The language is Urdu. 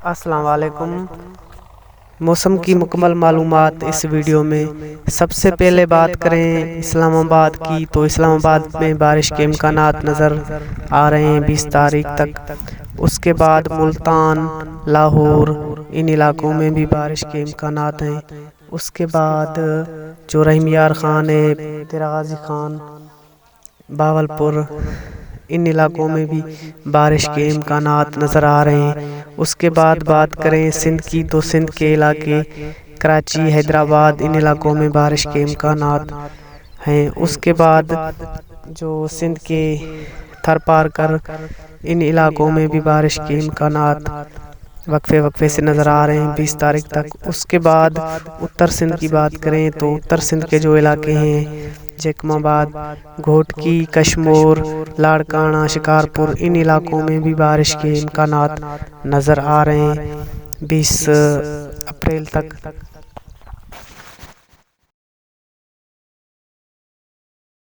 السلام علیکم۔ موسم کی مکمل معلومات اس ویڈیو میں۔ سب سے پہلے بات کریں اسلام آباد کی تو اسلام آباد میں بارش کے امکانات نظر آ رہے ہیں 20 تاریخ تک۔ اس کے بعد ملتان، لاہور، ان علاقوں میں بھی بارش کے امکانات ہیں۔ اس کے بعد جو رحیم یار خان ہے، تیرا غازی خان، باولپور، ان علاقوں میں بھی بارش کے امکانات نظر آ رہے ہیں۔ اس کے بعد بات کریں سندھ کی تو سندھ کے علاقے کراچی، حیدرآباد، ان علاقوں میں بارش کے امکانات ہیں۔ اس کے بعد جو سندھ کے تھر پارکر، ان علاقوں میں بھی بارش کے امکانات وقفے سے نظر آ رہے ہیں 20 تاریخ تک۔ اس کے بعد اتر سندھ کی بات کریں تو اتر سندھ کے جو علاقے ہیں جیکم آباد، گھوٹکی، کشمور، لاڑکانہ، شکارپور، ان علاقوں میں بھی بارش کے امکانات نظر آ رہے ہیں 20 اپریل تک۔